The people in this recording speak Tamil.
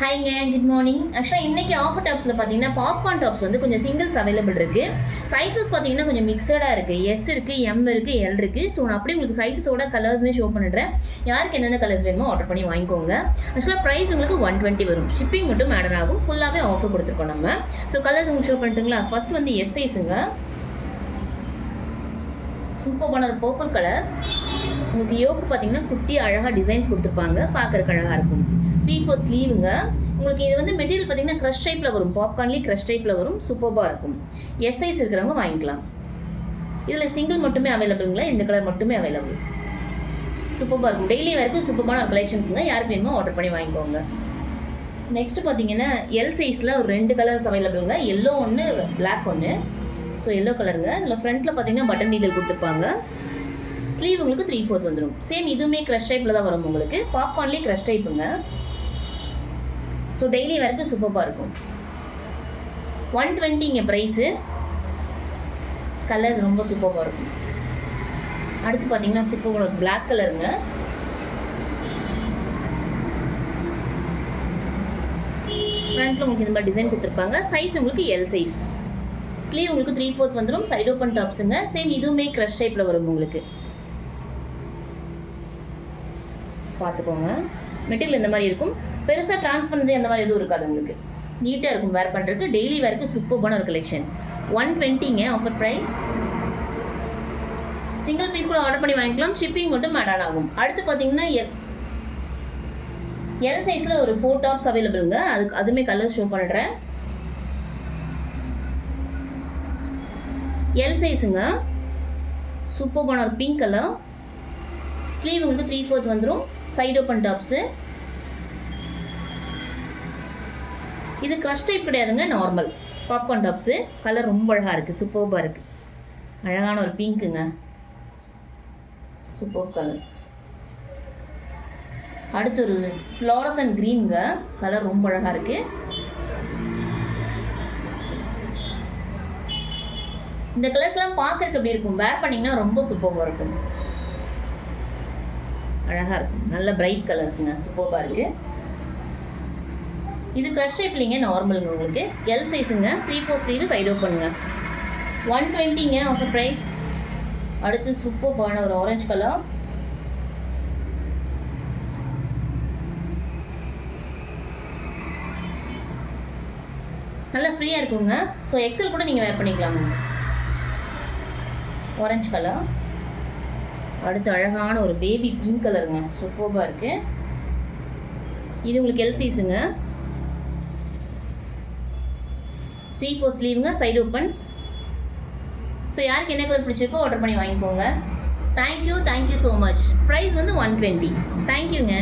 ஹாய்ங்க, குட் மார்னிங். ஆக்சுவலாக இன்றைக்கி ஆஃபர் டாப்ஸில் பார்த்தீங்கன்னா பாப்கார்ன் டாப்ஸ் வந்து கொஞ்சம் சிங்கிள்ஸ் அவைலபிள் இருக்குது. சைஸஸ் பார்த்தீங்கன்னா கொஞ்சம் மிக்சடாக இருக்குது. எஸ் இருக்குது, எம் இருக்குது, எல் இருக்குது. ஸோ நான் அப்படியே உங்களுக்கு சைஸஸோட கலர்ஸுமே ஷோ பண்ணிடுறேன். யாருக்கு எந்தெந்த கலர்ஸ் வேணுமோ ஆர்டர் பண்ணி வாங்கிக்கோங்க. ஆக்சுவலாக ப்ரைஸ் உங்களுக்கு 120 வரும். ஷிப்பிங் மட்டும் ஆட் ஆகும். ஃபுல்லாகவே ஆஃபர் கொடுத்துருக்கோம் நம்ம. ஸோ கலர்ஸ் உங்களுக்கு ஷோ பண்ணிட்டுங்களா? ஃபர்ஸ்ட் வந்து எஸ் சைஸுங்க. சூப்பரான ஒரு பர்பிள் கலர். உங்களுக்கு யோக்கு பார்த்தீங்கன்னா குட்டி அழகாக டிசைன்ஸ் கொடுத்துருப்பாங்க. பார்க்குறக்கு அழகாக இருக்கும். 3/4 ஸ்லீவுங்க. உங்களுக்கு இது வந்து மெட்டீரியல் பார்த்தீங்கன்னா க்ரஷ் டைப்பில் வரும். பாப்கார்ன்லேயே க்ரஷ் டைப்பில் வரும். சூப்பராக இருக்கும். எஸ் சைஸ் இருக்கிறவங்க வாங்கிக்கலாம். இதில் சிங்கிள் மட்டுமே அவைலபிளுங்களா? இந்த கலர் மட்டுமே அவைலபிள். சூப்பராக இருக்கும். டெய்லி வரைக்கும் சூப்பரான ஒரு கலெக்ஷன்ஸுங்க. யாருக்கு வேணுமோ ஆர்டர் பண்ணி வாங்கிக்கோங்க. நெக்ஸ்ட் பார்த்தீங்கன்னா எல் சைஸில் ஒரு 2 கலர்ஸ் அவைலபிளுங்க. எல்லோ ஒன்று, பிளாக் ஒன்று. ஸோ எல்லோ கலருங்க. இதில் ஃப்ரண்ட்டில் பார்த்தீங்கன்னா பட்டன் டீட்டெயில் கொடுத்துருப்பாங்க. ஸ்லீவ் உங்களுக்கு 3/4 வந்துடும். சேம் இதுவுமே க்ரஷ் டைப்பில் தான் வரும் உங்களுக்கு. பாப்கார்ன்லேயே க்ரஷ் டைப்புங்க. ஸோ டெய்லி வரைக்கும் சூப்பராக இருக்கும். 120 ப்ரைஸு. கலர் ரொம்ப சூப்பராக இருக்கும். அடுத்து பார்த்தீங்கன்னா சூப்பராக ஒரு பிளாக் கலருங்க. ஃப்ரண்ட்டில் உங்களுக்கு இந்த மாதிரி டிசைன் கொடுத்துருப்பாங்க. சைஸ் உங்களுக்கு எல் சைஸ். ஸ்லீவ் உங்களுக்கு 3/4 வந்துடும். சைட் ஓப்பன் டாப்ஸுங்க. சேம் இதுவுமே க்ரஷ் டைப்பில் வரும் உங்களுக்கு. பார்த்துக்கோங்க. மெட்டீரியல் இந்த மாதிரி இருக்கும். பெருசாக ட்ரான்ஸ்பரன்சி அந்த மாதிரி எதுவும் இருக்காது உங்களுக்கு. நீட்டாக இருக்கும் வேர் பண்ணுறதுக்கு. டெய்லி வேருக்கு சூப்பரான ஒரு collection. 120 offer price. Single piece கூட ஆர்டர் பண்ணி வாங்கிக்கலாம். ஷிப்பிங் மட்டும் ஆட் ஆகும். அடுத்து பார்த்தீங்கன்னா எல் சைஸில் ஒரு 4 டாப்ஸ் அவைலபிளுங்க. அதுவுமே கலர் ஷோ பண்ணுறேன். எல் சைஸுங்க. சூப்பரான ஒரு பிங்க் கலர். ஸ்லீவ் உங்களுக்கு 3/4 வந்துடும். Side open tops. இது க்ரஷ் டைப் கிடையாதுங்க, நார்மல் பாப்கார்ன் டாப்ஸு. கலர் ரொம்ப அழகாக இருக்குது. சூப்பராக இருக்குது. அழகான ஒரு பிங்க்குங்க. Super colour. அடுத்து ஒரு ஃப்ளாரசன்ட் க்ரீனுங்க. கலர் ரொம்ப அழகாக இருக்குது. இந்த கலர்ஸ்லாம் பார்க்கறதுக்கு எப்படி இருக்கும்? வேர் பண்ணிங்கன்னா ரொம்ப சூப்பராக இருக்கும். அழகாக இருக்கும். நல்ல பிரைட் கலர்ஸுங்க. சூப்பராக இருக்குது. இது க்ரஷ் டைப் இல்லைங்க, நார்மலுங்க உங்களுக்கு. எல் சைஸுங்க. 3/4 ஸ்லீவ், சைட் ஓப்பனுங்க. 120 ஆஃபர் ப்ரைஸ். அடுத்து சூப்பரான ஒரு ஆரஞ்சு கலர். நல்லா ஃப்ரீயாக இருக்குங்க. ஸோ எக்ஸல் கூட நீங்கள் வேர் பண்ணிக்கலாமுங்க. Orange colour. அடுத்து அழகான ஒரு பேபி பிங்க் கலருங்க. சூப்பராக இருக்குது. இது உங்களுக்கு எல் சைஸுங்க. 3/4 ஸ்லீவுங்க, சைடு ஓப்பன். ஸோ யாருக்கு என்ன கலர் பிடிச்சிருக்கோ ஆர்டர் பண்ணி வாங்கிக்கோங்க. Thank you so much. ப்ரைஸ் வந்து 120. தேங்க்யூங்க.